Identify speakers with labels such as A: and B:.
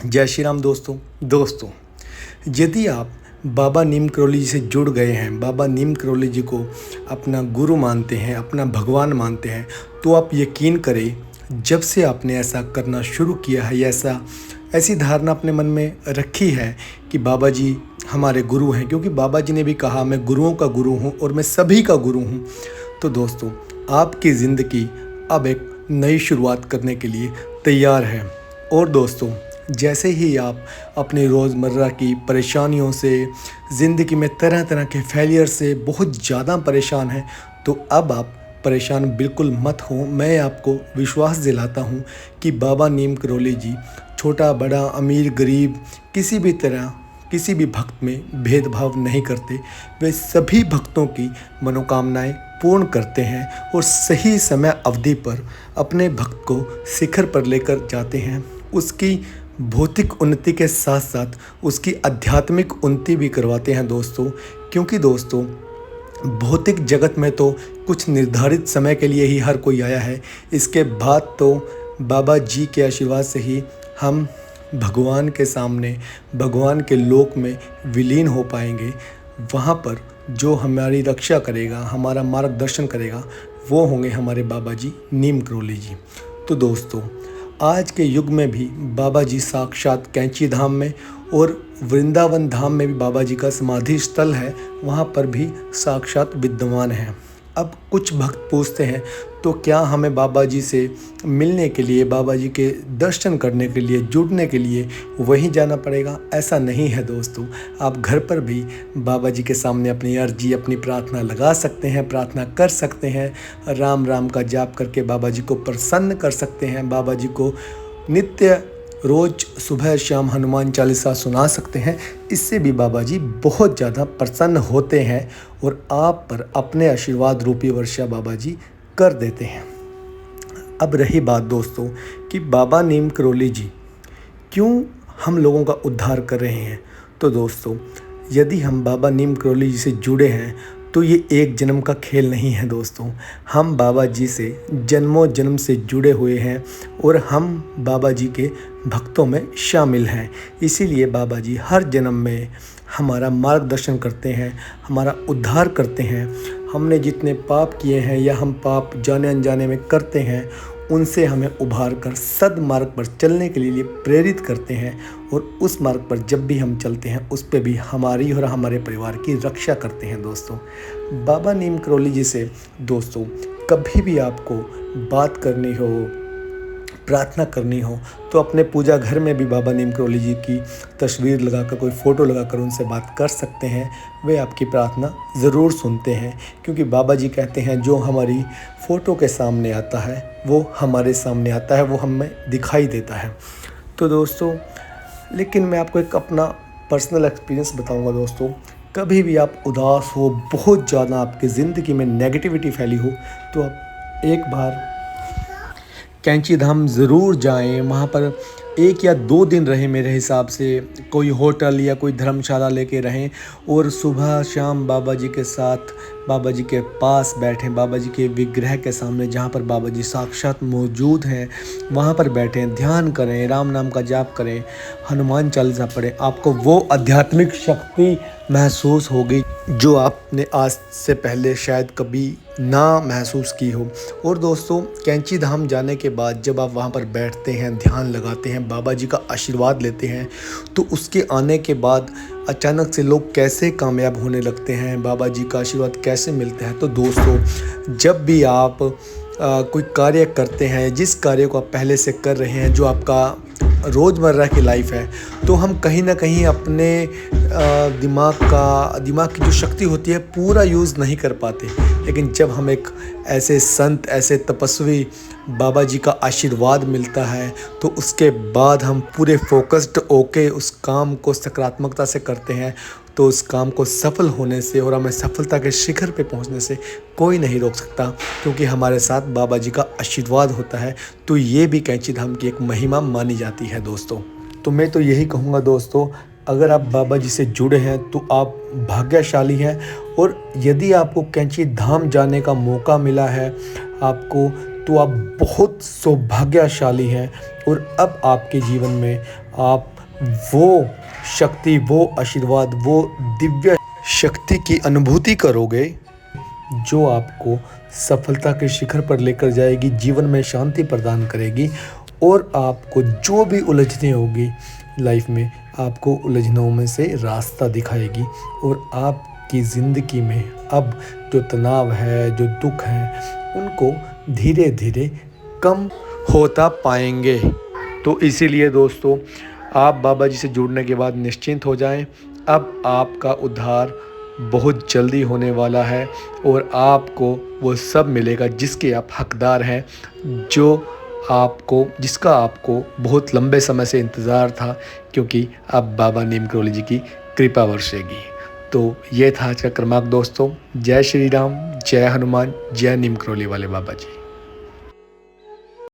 A: जय श्री राम दोस्तों। यदि आप बाबा नीम करोली जी से जुड़ गए हैं, बाबा नीम करोली जी को अपना गुरु मानते हैं, अपना भगवान मानते हैं, तो आप यकीन करें, जब से आपने ऐसा करना शुरू किया है या ऐसी धारणा अपने मन में रखी है कि बाबा जी हमारे गुरु हैं, क्योंकि बाबा जी ने भी कहा मैं गुरुओं का गुरु हूँ और मैं सभी का गुरु हूँ। तो दोस्तों, आपकी ज़िंदगी अब एक नई शुरुआत करने के लिए तैयार है। और दोस्तों, जैसे ही आप अपनी रोज़मर्रा की परेशानियों से, ज़िंदगी में तरह तरह के फेलियर से बहुत ज़्यादा परेशान हैं, तो अब आप परेशान बिल्कुल मत हो। मैं आपको विश्वास दिलाता हूँ कि बाबा नीम करोली जी छोटा बड़ा, अमीर गरीब, किसी भी तरह किसी भी भक्त में भेदभाव नहीं करते। वे सभी भक्तों की मनोकामनाएं पूर्ण करते हैं और सही समय अवधि पर अपने भक्त को शिखर पर लेकर जाते हैं। उसकी भौतिक उन्नति के साथ साथ उसकी आध्यात्मिक उन्नति भी करवाते हैं दोस्तों। क्योंकि दोस्तों, भौतिक जगत में तो कुछ निर्धारित समय के लिए ही हर कोई आया है। इसके बाद तो बाबा जी के आशीर्वाद से ही हम भगवान के सामने, भगवान के लोक में विलीन हो पाएंगे। वहाँ पर जो हमारी रक्षा करेगा, हमारा मार्गदर्शन करेगा, वो होंगे हमारे बाबा जी नीम करोली जी। तो दोस्तों, आज के युग में भी बाबा जी साक्षात कैंची धाम में और वृंदावन धाम में भी बाबा जी का समाधि स्थल है, वहाँ पर भी साक्षात विद्यमान है। अब कुछ भक्त पूछते हैं, तो क्या हमें बाबा जी से मिलने के लिए, बाबा जी के दर्शन करने के लिए, जुड़ने के लिए वहीं जाना पड़ेगा? ऐसा नहीं है दोस्तों। आप घर पर भी बाबा जी के सामने अपनी अर्जी, अपनी प्रार्थना लगा सकते हैं, प्रार्थना कर सकते हैं, राम राम का जाप करके बाबा जी को प्रसन्न कर सकते हैं। बाबा जी को नित्य रोज़ सुबह शाम हनुमान चालीसा सुना सकते हैं। इससे भी बाबा जी बहुत ज़्यादा प्रसन्न होते हैं और आप पर अपने आशीर्वाद रूपी वर्षा बाबा जी कर देते हैं। अब रही बात दोस्तों कि बाबा नीम करोली जी क्यों हम लोगों का उद्धार कर रहे हैं। तो दोस्तों, यदि हम बाबा नीम करोली जी से जुड़े हैं तो ये एक जन्म का खेल नहीं है दोस्तों। हम बाबा जी से जन्मों जन्म से जुड़े हुए हैं और हम बाबा जी के भक्तों में शामिल हैं। इसीलिए बाबा जी हर जन्म में हमारा मार्गदर्शन करते हैं, हमारा उद्धार करते हैं। हमने जितने पाप किए हैं या हम पाप जाने अनजाने में करते हैं, उनसे हमें उभार कर सद्मार्ग पर चलने के लिए प्रेरित करते हैं। और उस मार्ग पर जब भी हम चलते हैं, उस पे भी हमारी और हमारे परिवार की रक्षा करते हैं दोस्तों। बाबा नीम करोली जी से दोस्तों कभी भी आपको बात करनी हो, प्रार्थना करनी हो, तो अपने पूजा घर में भी बाबा नीम करोली जी की तस्वीर लगाकर, कोई फ़ोटो लगाकर उनसे बात कर सकते हैं। वे आपकी प्रार्थना ज़रूर सुनते हैं, क्योंकि बाबा जी कहते हैं जो हमारी फ़ोटो के सामने आता है वो हमारे सामने आता है, वो हमें दिखाई देता है। तो दोस्तों, लेकिन मैं आपको एक अपना पर्सनल एक्सपीरियंस बताऊंगा दोस्तों। कभी भी आप उदास हो, बहुत ज़्यादा आपकी ज़िंदगी में नेगेटिविटी फैली हो, तो आप एक बार कैंची धाम ज़रूर जाएं। वहाँ पर 1 या 2 दिन रहें। मेरे हिसाब से कोई होटल या कोई धर्मशाला लेके रहें और सुबह शाम बाबा जी के साथ, बाबा जी के पास बैठें, बाबा जी के विग्रह के सामने जहाँ पर बाबा जी साक्षात मौजूद हैं, वहाँ पर बैठें, ध्यान करें, राम नाम का जाप करें, हनुमान चालीसा पढ़ें। आपको वो आध्यात्मिक शक्ति महसूस होगी जो आपने आज से पहले शायद कभी ना महसूस की हो। और दोस्तों, कैंची धाम जाने के बाद जब आप वहाँ पर बैठते हैं, ध्यान लगाते हैं, बाबा जी का आशीर्वाद लेते हैं, तो उसके आने के बाद अचानक से लोग कैसे कामयाब होने लगते हैं, बाबा जी का आशीर्वाद कैसे मिलता है। तो दोस्तों, जब भी आप कोई कार्य करते हैं, जिस कार्य को आप पहले से कर रहे हैं, जो आपका रोज़मर्रा की लाइफ है, तो हम कहीं ना कहीं अपने दिमाग की जो शक्ति होती है पूरा यूज़ नहीं कर पाते। लेकिन जब हम एक ऐसे संत, ऐसे तपस्वी बाबा जी का आशीर्वाद मिलता है, तो उसके बाद हम पूरे फोकस्ड होके उस काम को सकारात्मकता से करते हैं, तो उस काम को सफल होने से और हमें सफलता के शिखर पे पहुंचने से कोई नहीं रोक सकता, क्योंकि हमारे साथ बाबा जी का आशीर्वाद होता है। तो ये भी कैंची धाम की एक महिमा मानी जाती है दोस्तों। तो मैं तो यही कहूँगा दोस्तों, अगर आप बाबा जी से जुड़े हैं तो आप भाग्यशाली हैं। और यदि आपको कैंची धाम जाने का मौका मिला है आपको, तो आप बहुत सौभाग्यशाली हैं और अब आपके जीवन में आप वो शक्ति, वो आशीर्वाद, वो दिव्य शक्ति की अनुभूति करोगे जो आपको सफलता के शिखर पर लेकर जाएगी, जीवन में शांति प्रदान करेगी और आपको जो भी उलझने होगी लाइफ में, आपको उलझनों में से रास्ता दिखाएगी और आपकी ज़िंदगी में अब जो तनाव है, जो दुख है, उनको धीरे धीरे कम होता पाएंगे। तो इसीलिए दोस्तों, आप बाबा जी से जुड़ने के बाद निश्चिंत हो जाएं। अब आपका उद्धार बहुत जल्दी होने वाला है और आपको वो सब मिलेगा जिसके आप हकदार हैं, जिसका आपको बहुत लंबे समय से इंतज़ार था, क्योंकि अब बाबा नीम करोली जी की कृपा बरसेगी। तो ये था आज का क्रमांक दोस्तों। जय श्री राम, जय हनुमान, जय नीम करोली वाले बाबा जी।